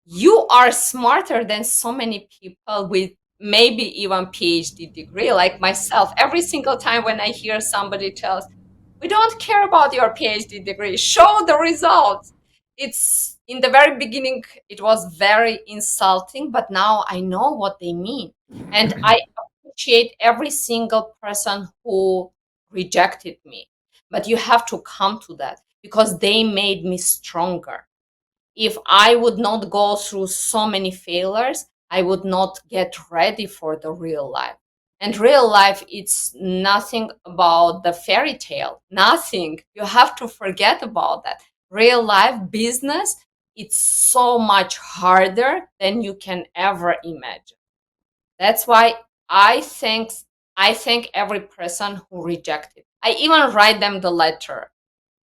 You are smarter than so many people with maybe even PhD degree, like myself. Every single time when I hear somebody tells, we don't care about your PhD degree, show the results. It's in the very beginning, it was very insulting, but now I know what they mean. And I appreciate every single person who rejected me. But you have to come to that because they made me stronger. If I would not go through so many failures, I would not get ready for the real life. And real life, it's nothing about the fairy tale. Nothing. You have to forget about that. Real life business, it's so much harder than you can ever imagine. That's why I think I thank every person who rejected. I even write them the letter.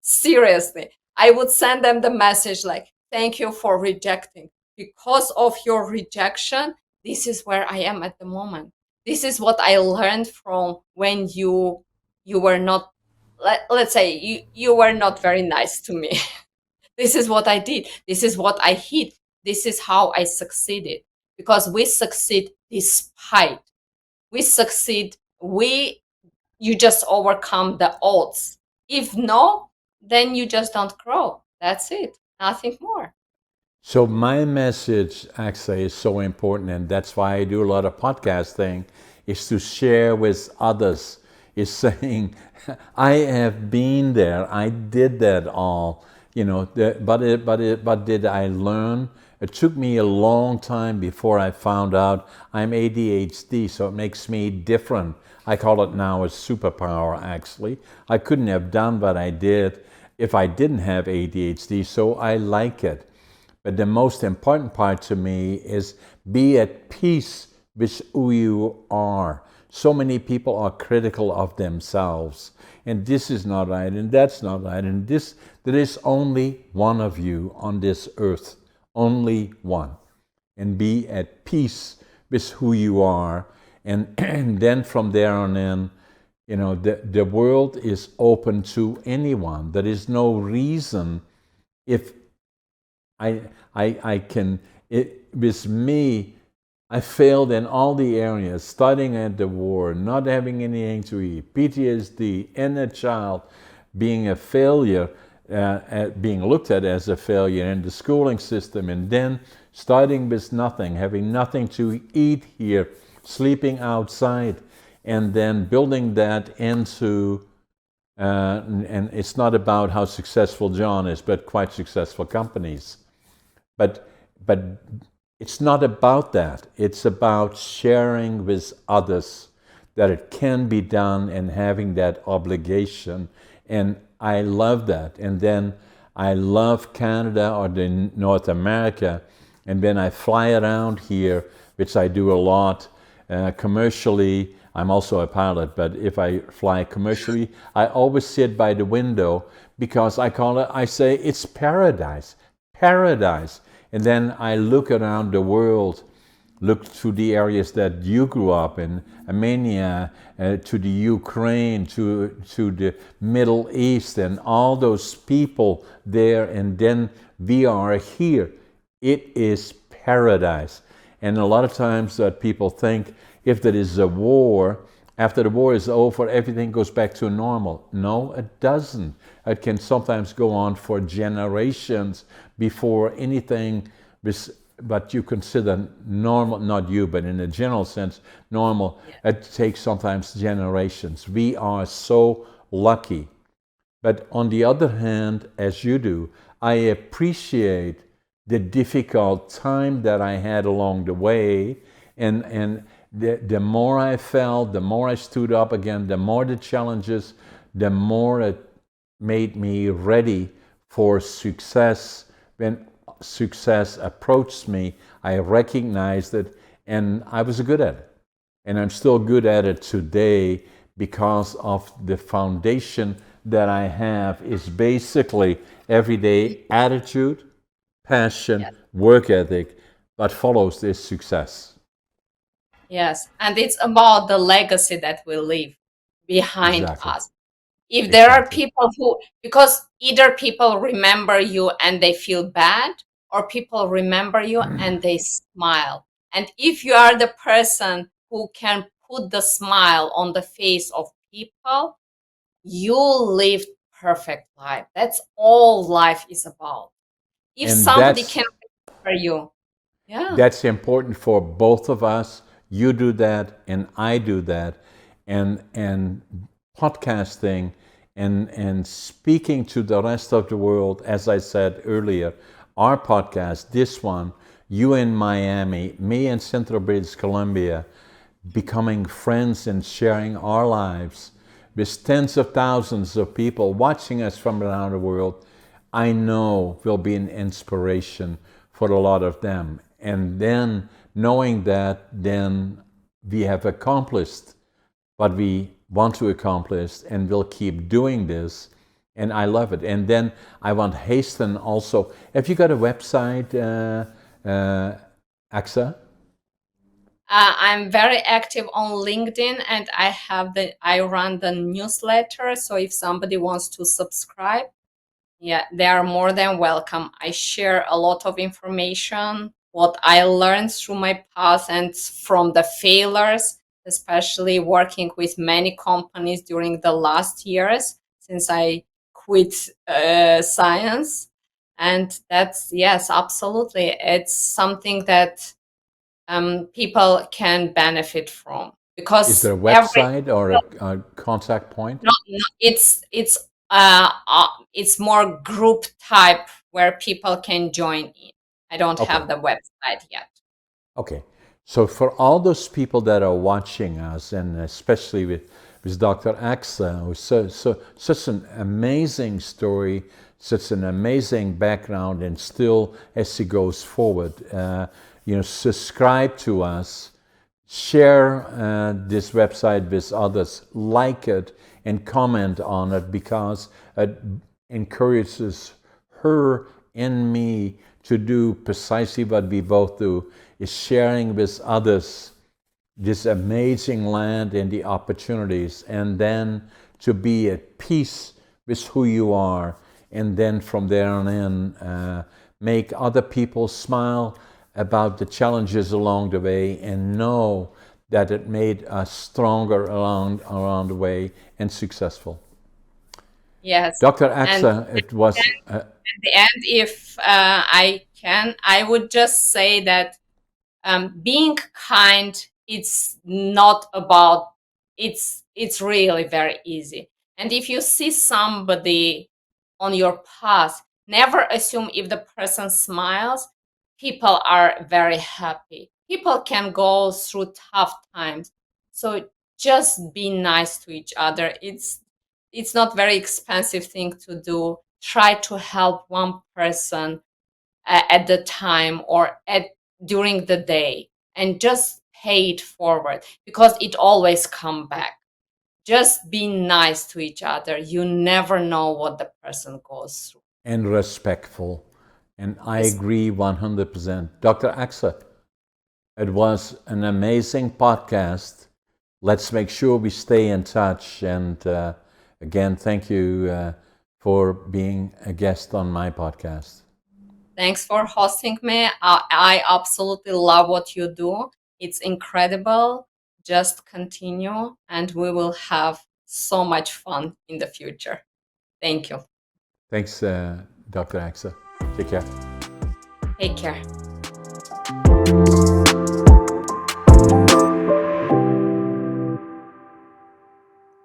Seriously, I would send them the message like, thank you for rejecting. Because of your rejection, this is where I am at the moment. This is what I learned from when you were not, let's say you were not very nice to me. This is what I did. This is what I hid. This is how I succeeded. Because we succeed despite. We succeed. You just overcome the odds. If no, then you just don't grow. That's it. Nothing more. So my message, actually, is so important, and that's why I do a lot of podcasting, is to share with others. Is saying, I have been there. I did that all. But did I learn? It took me a long time before I found out I'm ADHD, so it makes me different. I call it now a superpower, actually. I couldn't have done what I did if I didn't have ADHD, so I like it. But the most important part to me is be at peace with who you are. So many people are critical of themselves, and this is not right, and that's not right, and this, there is only one of you on this earth, only one. And be at peace with who you are, and then from there on in, the world is open to anyone. There is no reason if I can, with me, I failed in all the areas, studying at the war, not having anything to eat, PTSD, inner child, being a failure, being looked at as a failure in the schooling system, and then starting with nothing, having nothing to eat here, sleeping outside, and then building that into, and it's not about how successful John is, but quite successful companies. But it's not about that. It's about sharing with others that it can be done and having that obligation. And I love that. And then I love Canada or the North America. And then I fly around here, which I do a lot commercially. I'm also a pilot, but if I fly commercially, I always sit by the window because I say it's paradise, paradise. And then I look around the world, look to the areas that you grew up in, Armenia, to the Ukraine, to the Middle East, and all those people there, and then we are here. It is paradise. And a lot of times that people think if there is a war, after the war is over, everything goes back to normal. No, it doesn't. It can sometimes go on for generations before anything what you consider normal, not you, but in a general sense, normal, it takes sometimes generations. We are so lucky. But on the other hand, as you do, I appreciate the difficult time that I had along the way, and the more I fell, the more I stood up again, the more the challenges, the more it made me ready for success. When success approached me, I recognized it, and I was good at it. And I'm still good at it today because of the foundation that I have is basically everyday attitude, passion, Yes. work ethic, that follows this success. Yes. And it's about the legacy that we leave behind Exactly. us. If there are Exactly. people who, because either people remember you and they feel bad, or people remember you and they smile. And if you are the person who can put the smile on the face of people, you live perfect life. That's all life is about. If And somebody can remember you, yeah. that's important for both of us. You do that and I do that. And podcasting and speaking to the rest of the world, as I said earlier, our podcast, this one, you in Miami, me in Central British Columbia, becoming friends and sharing our lives with tens of thousands of people watching us from around the world, I know will be an inspiration for a lot of them. And then knowing that, then we have accomplished what we want to accomplish and we'll keep doing this. And I love it. And then I want to hasten also. Have you got a website, Axa? I'm very active on LinkedIn, and I run the newsletter. So if somebody wants to subscribe, yeah, they are more than welcome. I share a lot of information, what I learned through my path and from the failures, especially working with many companies during the last years since I quit science. And that's, yes, absolutely. It's something that people can benefit from, Is there because a every website or a contact point? no, it's more group type where people can join in. I don't Okay. have the website yet. Okay. So for all those people that are watching us, and especially with Dr. Axa, who's such an amazing story, such an amazing background, and still as he goes forward, subscribe to us, share this website with others, like it, and comment on it because it encourages her and me to do precisely what we both do, is sharing with others this amazing land and the opportunities, and then to be at peace with who you are, and then from there on in, make other people smile about the challenges along the way and know that it made us stronger along the way and successful. Yes. Dr. And Axa, it was at the end, if I can, I would just say that being kind, it's not about, it's really very easy. And if you see somebody on your path, never assume if the person smiles, people are very happy. People can go through tough times. So just be nice to each other. It's not very expensive thing to do. Try to help one person at the time or at during the day, and just pay it forward, because it always come back. Just be nice to each other. You never know what the person goes through. And respectful. And I Yes. agree 100%. Dr. Axa, it was an amazing podcast. Let's make sure we stay in touch. And again, thank you for being a guest on my podcast. Thanks for hosting me. I absolutely love what you do. It's incredible. Just continue, and we will have so much fun in the future. Thank you. Thanks, Dr. Axa. Take care. Take care.